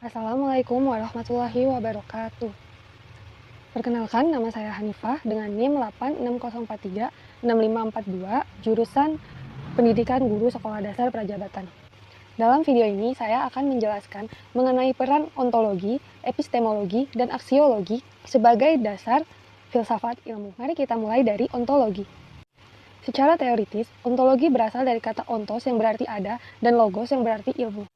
Assalamualaikum warahmatullahi wabarakatuh. Perkenalkan, nama saya Hanifah dengan NIM 860436542, jurusan Pendidikan Guru Sekolah Dasar Prajabatan. Dalam video ini, saya akan menjelaskan mengenai peran ontologi, epistemologi, dan aksiologi sebagai dasar filsafat ilmu. Mari kita mulai dari ontologi. Secara teoritis, ontologi berasal dari kata ontos yang berarti ada dan logos yang berarti ilmu.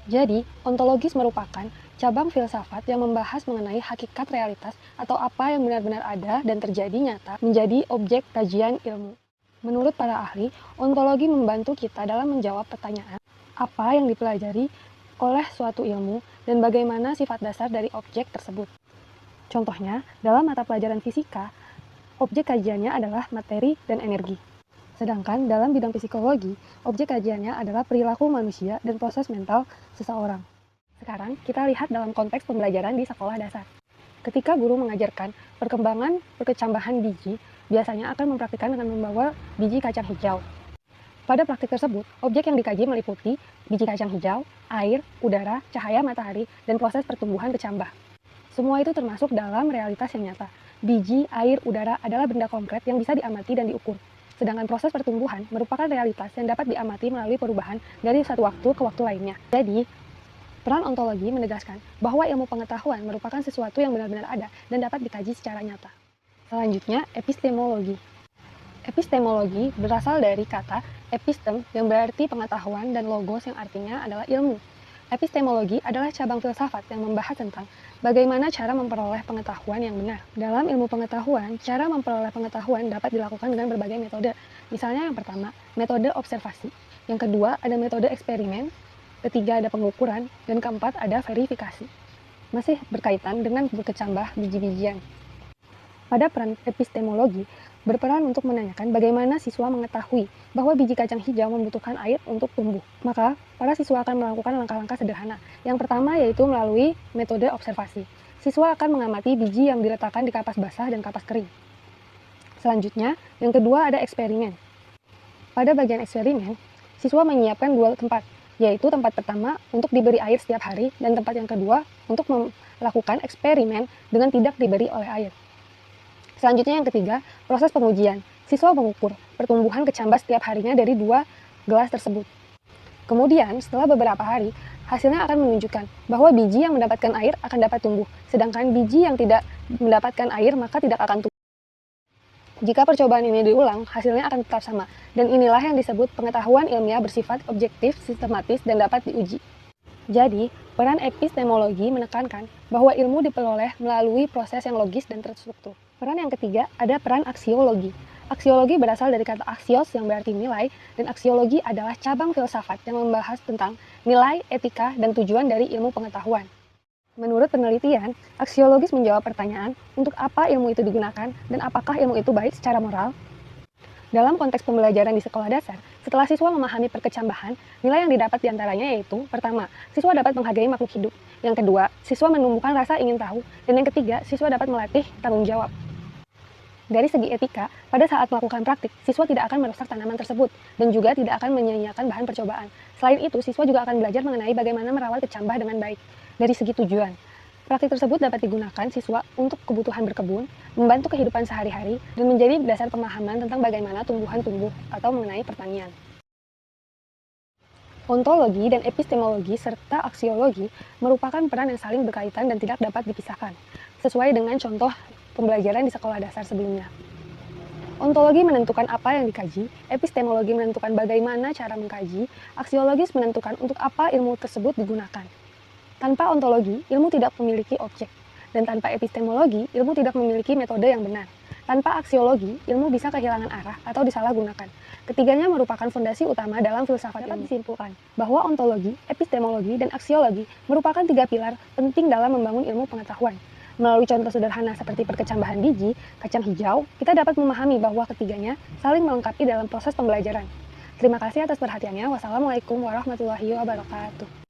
Jadi, ontologis merupakan cabang filsafat yang membahas mengenai hakikat realitas atau apa yang benar-benar ada dan terjadi nyata menjadi objek kajian ilmu. Menurut para ahli, ontologi membantu kita dalam menjawab pertanyaan apa yang dipelajari oleh suatu ilmu dan bagaimana sifat dasar dari objek tersebut. Contohnya, dalam mata pelajaran fisika, objek kajiannya adalah materi dan energi. Sedangkan dalam bidang psikologi, objek kajiannya adalah perilaku manusia dan proses mental seseorang. Sekarang kita lihat dalam konteks pembelajaran di sekolah dasar. Ketika guru mengajarkan perkembangan perkecambahan biji, biasanya akan mempraktikkan dengan membawa biji kacang hijau. Pada praktik tersebut, objek yang dikaji meliputi biji kacang hijau, air, udara, cahaya matahari, dan proses pertumbuhan kecambah. Semua itu termasuk dalam realitas yang nyata. Biji, air, udara adalah benda konkret yang bisa diamati dan diukur. Sedangkan proses pertumbuhan merupakan realitas yang dapat diamati melalui perubahan dari satu waktu ke waktu lainnya. Jadi, peran ontologi menegaskan bahwa ilmu pengetahuan merupakan sesuatu yang benar-benar ada dan dapat dikaji secara nyata. Selanjutnya, epistemologi. Epistemologi berasal dari kata epistem yang berarti pengetahuan dan logos yang artinya adalah ilmu. Epistemologi adalah cabang filsafat yang membahas tentang bagaimana cara memperoleh pengetahuan yang benar. Dalam ilmu pengetahuan, cara memperoleh pengetahuan dapat dilakukan dengan berbagai metode. Misalnya yang pertama, metode observasi. Yang kedua, ada metode eksperimen. Ketiga, ada pengukuran. Dan keempat, ada verifikasi. Masih berkaitan dengan berkecambah biji-bijian. Pada peran epistemologi, berperan untuk menanyakan bagaimana siswa mengetahui bahwa biji kacang hijau membutuhkan air untuk tumbuh. Maka, para siswa akan melakukan langkah-langkah sederhana. Yang pertama yaitu melalui metode observasi. Siswa akan mengamati biji yang diletakkan di kapas basah dan kapas kering. Selanjutnya, yang kedua ada eksperimen. Pada bagian eksperimen, siswa menyiapkan dua tempat, yaitu tempat pertama untuk diberi air setiap hari dan tempat yang kedua untuk melakukan eksperimen dengan tidak diberi oleh air. Selanjutnya yang ketiga, proses pengujian. Siswa mengukur pertumbuhan kecambah setiap harinya dari dua gelas tersebut. Kemudian, setelah beberapa hari, hasilnya akan menunjukkan bahwa biji yang mendapatkan air akan dapat tumbuh, sedangkan biji yang tidak mendapatkan air maka tidak akan tumbuh. Jika percobaan ini diulang, hasilnya akan tetap sama, dan inilah yang disebut pengetahuan ilmiah bersifat objektif, sistematis, dan dapat diuji. Jadi, peran epistemologi menekankan bahwa ilmu diperoleh melalui proses yang logis dan terstruktur. Peran yang ketiga ada peran aksiologi. Aksiologi berasal dari kata aksios yang berarti nilai, dan aksiologi adalah cabang filsafat yang membahas tentang nilai, etika, dan tujuan dari ilmu pengetahuan. Menurut penelitian, aksiologis menjawab pertanyaan untuk apa ilmu itu digunakan dan apakah ilmu itu baik secara moral. Dalam konteks pembelajaran di sekolah dasar, setelah siswa memahami perkecambahan, nilai yang didapat diantaranya yaitu, pertama, siswa dapat menghargai makhluk hidup. Yang kedua, siswa menumbuhkan rasa ingin tahu. Dan yang ketiga, siswa dapat melatih tanggung jawab. Dari segi etika, pada saat melakukan praktik, siswa tidak akan merusak tanaman tersebut, dan juga tidak akan menyia-nyiakan bahan percobaan. Selain itu, siswa juga akan belajar mengenai bagaimana merawat kecambah dengan baik. Dari segi tujuan, praktik tersebut dapat digunakan siswa untuk kebutuhan berkebun, membantu kehidupan sehari-hari, dan menjadi dasar pemahaman tentang bagaimana tumbuhan tumbuh atau mengenai pertanian. Ontologi dan epistemologi serta aksiologi merupakan peran yang saling berkaitan dan tidak dapat dipisahkan, sesuai dengan contoh pembelajaran di sekolah dasar sebelumnya. Ontologi menentukan apa yang dikaji, epistemologi menentukan bagaimana cara mengkaji, aksiologis menentukan untuk apa ilmu tersebut digunakan. Tanpa ontologi, ilmu tidak memiliki objek, dan tanpa epistemologi, ilmu tidak memiliki metode yang benar. Tanpa aksiologi, ilmu bisa kehilangan arah atau disalahgunakan. Ketiganya merupakan fondasi utama dalam filsafat ilmu. Dapat disimpulkan bahwa ontologi, epistemologi, dan aksiologi merupakan tiga pilar penting dalam membangun ilmu pengetahuan. Melalui contoh sederhana seperti perkecambahan biji, kacang hijau, kita dapat memahami bahwa ketiganya saling melengkapi dalam proses pembelajaran. Terima kasih atas perhatiannya. Wassalamualaikum warahmatullahi wabarakatuh.